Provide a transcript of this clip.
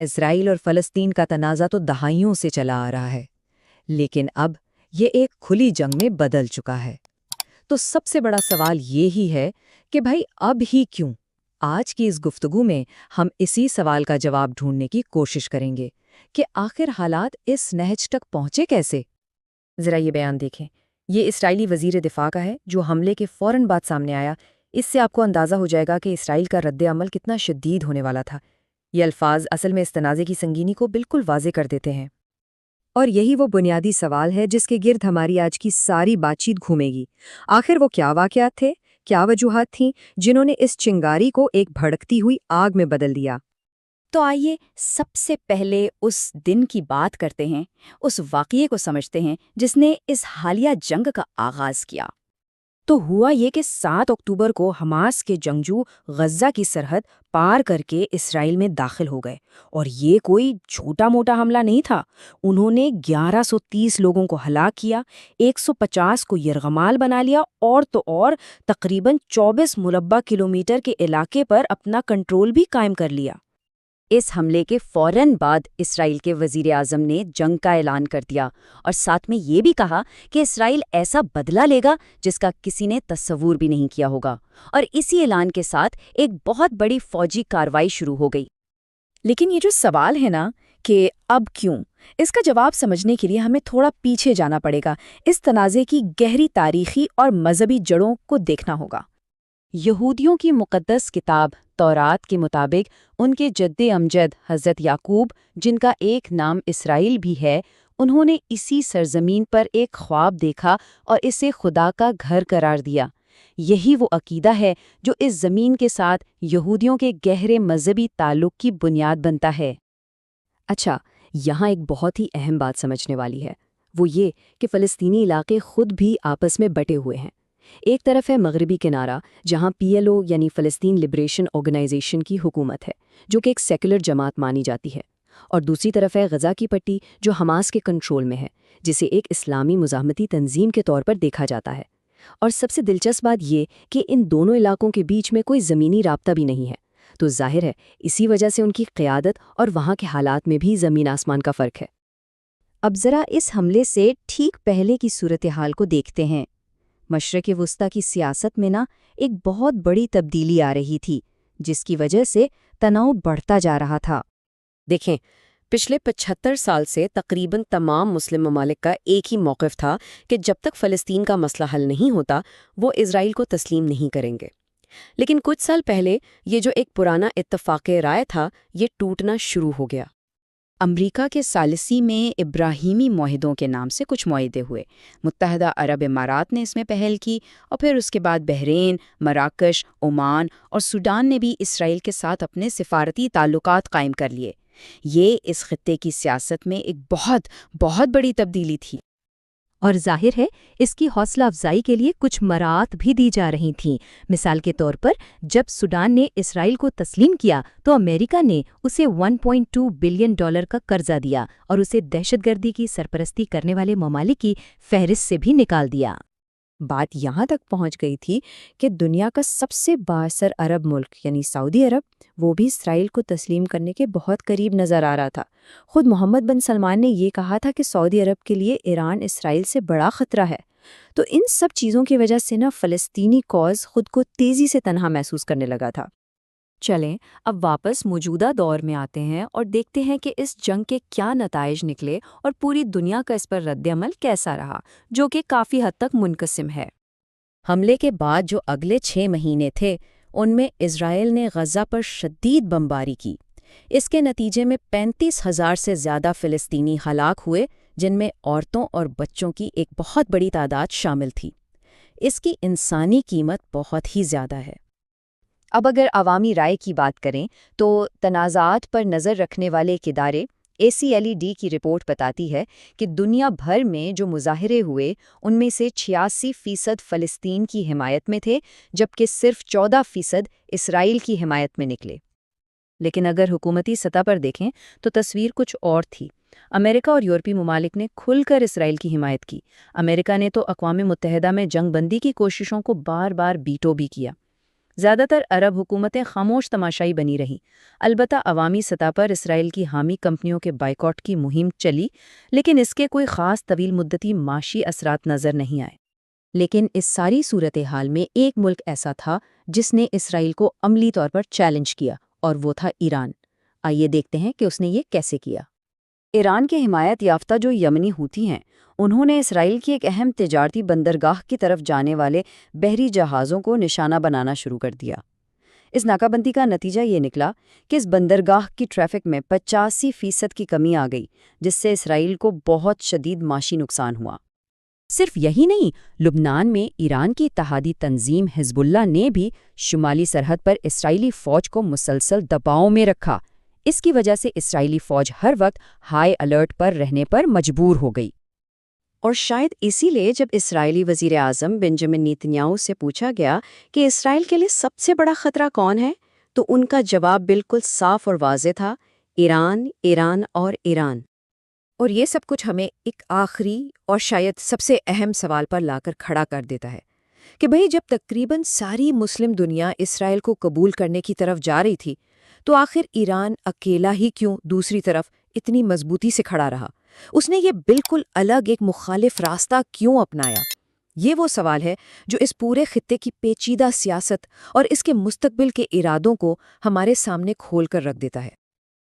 اسرائیل اور فلسطین کا تنازع تو دہائیوں سے چلا آ رہا ہے، لیکن اب یہ ایک کھلی جنگ میں بدل چکا ہے۔ تو سب سے بڑا سوال یہ ہی ہے کہ بھائی اب ہی کیوں؟ آج کی اس گفتگو میں ہم اسی سوال کا جواب ڈھونڈنے کی کوشش کریں گے کہ آخر حالات اس نہج تک پہنچے کیسے؟ ذرا یہ بیان دیکھیں، یہ اسرائیلی وزیر دفاع کا ہے جو حملے کے فوراً بعد سامنے آیا۔ اس سے آپ کو اندازہ ہو جائے گا کہ اسرائیل کا رد عمل کتنا شدید ہونے والا تھا۔ یہ الفاظ اصل میں اس تنازع کی سنگینی کو بالکل واضح کر دیتے ہیں۔ اور یہی وہ بنیادی سوال ہے جس کے گرد ہماری آج کی ساری بات چیت گھومے گی۔ آخر وہ کیا واقعات تھے، کیا وجوہات تھیں جنہوں نے اس چنگاری کو ایک بھڑکتی ہوئی آگ میں بدل دیا؟ تو آئیے سب سے پہلے اس دن کی بات کرتے ہیں، اس واقعے کو سمجھتے ہیں جس نے اس حالیہ جنگ کا آغاز کیا۔ تو ہوا یہ کہ 7 اکتوبر کو حماس کے جنگجو غزہ کی سرحد پار کر کے اسرائیل میں داخل ہو گئے، اور یہ کوئی چھوٹا موٹا حملہ نہیں تھا۔ انہوں نے 1130 لوگوں کو ہلاک کیا، 150 کو یرغمال بنا لیا، اور تو اور تقریباً 24 مربع کلومیٹر کے علاقے پر اپنا کنٹرول بھی قائم کر لیا۔ اس حملے کے فوراً بعد اسرائیل کے وزیر اعظم نے جنگ کا اعلان کر دیا، اور ساتھ میں یہ بھی کہا کہ اسرائیل ایسا بدلہ لے گا جس کا کسی نے تصور بھی نہیں کیا ہوگا، اور اسی اعلان کے ساتھ ایک بہت بڑی فوجی کارروائی شروع ہو گئی۔ لیکن یہ جو سوال ہے نا کہ اب کیوں، اس کا جواب سمجھنے کے لیے ہمیں تھوڑا پیچھے جانا پڑے گا۔ اس تنازع کی گہری تاریخی اور مذہبی جڑوں کو دیکھنا ہوگا۔ یہودیوں کی مقدس کتاب تورات کے مطابق ان کے جد امجد حضرت یعقوب، جن کا ایک نام اسرائیل بھی ہے، انہوں نے اسی سرزمین پر ایک خواب دیکھا اور اسے خدا کا گھر قرار دیا۔ یہی وہ عقیدہ ہے جو اس زمین کے ساتھ یہودیوں کے گہرے مذہبی تعلق کی بنیاد بنتا ہے۔ اچھا، یہاں ایک بہت ہی اہم بات سمجھنے والی ہے، وہ یہ کہ فلسطینی علاقے خود بھی آپس میں بٹے ہوئے ہیں۔ ایک طرف ہے مغربی کنارہ، جہاں PLO یعنی فلسطین لبریشن آرگنائزیشن کی حکومت ہے، جو کہ ایک سیکولر جماعت مانی جاتی ہے، اور دوسری طرف ہے غزہ کی پٹی، جو حماس کے کنٹرول میں ہے، جسے ایک اسلامی مزاحمتی تنظیم کے طور پر دیکھا جاتا ہے۔ اور سب سے دلچسپ بات یہ کہ ان دونوں علاقوں کے بیچ میں کوئی زمینی رابطہ بھی نہیں ہے، تو ظاہر ہے اسی وجہ سے ان کی قیادت اور وہاں کے حالات میں بھی زمین آسمان کا فرق ہے۔ اب ذرا اس حملے سے ٹھیک پہلے کی صورتحال کو دیکھتے ہیں۔ مشرق وسطیٰ کی سیاست میں ایک بہت بڑی تبدیلی آ رہی تھی، جس کی وجہ سے تناؤ بڑھتا جا رہا تھا۔ دیکھیں، پچھلے 75 سال سے تقریباً تمام مسلم ممالک کا ایک ہی موقف تھا کہ جب تک فلسطین کا مسئلہ حل نہیں ہوتا وہ اسرائیل کو تسلیم نہیں کریں گے۔ لیکن کچھ سال پہلے یہ جو ایک پرانا اتفاق رائے تھا، یہ ٹوٹنا شروع ہو گیا۔ امریکا کے ثالثی میں ابراہیمی معاہدوں کے نام سے کچھ معاہدے ہوئے۔ متحدہ عرب امارات نے اس میں پہل کی، اور پھر اس کے بعد بحرین، مراکش، عمان اور سوڈان نے بھی اسرائیل کے ساتھ اپنے سفارتی تعلقات قائم کر لیے۔ یہ اس خطے کی سیاست میں ایک بہت بہت بڑی تبدیلی تھی۔ اور ظاہر ہے اس کی حوصلہ افزائی کے لیے کچھ مراعات بھی دی جا رہی تھیں۔ مثال کے طور پر جب سوڈان نے اسرائیل کو تسلیم کیا تو امریکہ نے اسے $1.2 بلین کا قرضہ دیا اور اسے دہشت گردی کی سرپرستی کرنے والے ممالک کی فہرست سے بھی نکال دیا۔ بات یہاں تک پہنچ گئی تھی کہ دنیا کا سب سے بااثر عرب ملک یعنی سعودی عرب، وہ بھی اسرائیل کو تسلیم کرنے کے بہت قریب نظر آ رہا تھا۔ خود محمد بن سلمان نے یہ کہا تھا کہ سعودی عرب کے لیے ایران اسرائیل سے بڑا خطرہ ہے۔ تو ان سب چیزوں کی وجہ سے فلسطینی کاز خود کو تیزی سے تنہا محسوس کرنے لگا تھا۔ چلیں اب واپس موجودہ دور میں آتے ہیں اور دیکھتے ہیں کہ اس جنگ کے کیا نتائج نکلے اور پوری دنیا کا اس پر رد عمل کیسا رہا، جو کہ کافی حد تک منقسم ہے۔ حملے کے بعد جو اگلے 6 مہینے تھے، ان میں اسرائیل نے غزہ پر شدید بمباری کی۔ اس کے نتیجے میں 35,000 سے زیادہ فلسطینی ہلاک ہوئے، جن میں عورتوں اور بچوں کی ایک بہت بڑی تعداد شامل تھی۔ اس کی انسانی قیمت بہت ہی زیادہ ہے۔ اب اگر عوامی رائے کی بات کریں تو تنازعات پر نظر رکھنے والے ایک ادارے ACLED کی رپورٹ بتاتی ہے کہ دنیا بھر میں جو مظاہرے ہوئے ان میں سے 86% فلسطین کی حمایت میں تھے، جبکہ صرف 14% اسرائیل کی حمایت میں نکلے۔ لیکن اگر حکومتی سطح پر دیکھیں تو تصویر کچھ اور تھی۔ امریکہ اور یورپی ممالک نے کھل کر اسرائیل کی حمایت کی۔ امریکہ نے تو اقوام متحدہ میں جنگ بندی کی کوششوں کو بار بار بیٹو بھی کیا۔ زیادہ تر عرب حکومتیں خاموش تماشائی بنی رہیں، البتہ عوامی سطح پر اسرائیل کی حامی کمپنیوں کے بائیکاٹ کی مہم چلی، لیکن اس کے کوئی خاص طویل مدتی معاشی اثرات نظر نہیں آئے۔ لیکن اس ساری صورتحال میں ایک ملک ایسا تھا جس نے اسرائیل کو عملی طور پر چیلنج کیا، اور وہ تھا ایران۔ آئیے دیکھتے ہیں کہ اس نے یہ کیسے کیا۔ ایران کے حمایت یافتہ جو یمنی ہوتی ہیں، انہوں نے اسرائیل کی ایک اہم تجارتی بندرگاہ کی طرف جانے والے بحری جہازوں کو نشانہ بنانا شروع کر دیا۔ اس ناکہ بندی کا نتیجہ یہ نکلا کہ اس بندرگاہ کی ٹریفک میں 85% کی کمی آ گئی، جس سے اسرائیل کو بہت شدید معاشی نقصان ہوا۔ صرف یہی نہیں، لبنان میں ایران کی اتحادی تنظیم حزب اللہ نے بھی شمالی سرحد پر اسرائیلی فوج کو مسلسل دباؤ میں رکھا۔ اس کی وجہ سے اسرائیلی فوج ہر وقت ہائی الرٹ پر رہنے پر مجبور ہو گئی۔ اور شاید اسی لیے جب اسرائیلی وزیر اعظم بنجامن نیتنیاہو سے پوچھا گیا کہ اسرائیل کے لیے سب سے بڑا خطرہ کون ہے، تو ان کا جواب بالکل صاف اور واضح تھا: ایران، ایران اور ایران۔ اور یہ سب کچھ ہمیں ایک آخری اور شاید سب سے اہم سوال پر لا کر کھڑا کر دیتا ہے کہ بھئی جب تقریباً ساری مسلم دنیا اسرائیل کو قبول کرنے کی طرف جا رہی تھی، تو آخر ایران اکیلا ہی کیوں دوسری طرف اتنی مضبوطی سے کھڑا رہا؟ اس نے یہ بالکل الگ ایک مخالف راستہ کیوں اپنایا؟ یہ وہ سوال ہے جو اس پورے خطے کی پیچیدہ سیاست اور اس کے مستقبل کے ارادوں کو ہمارے سامنے کھول کر رکھ دیتا ہے۔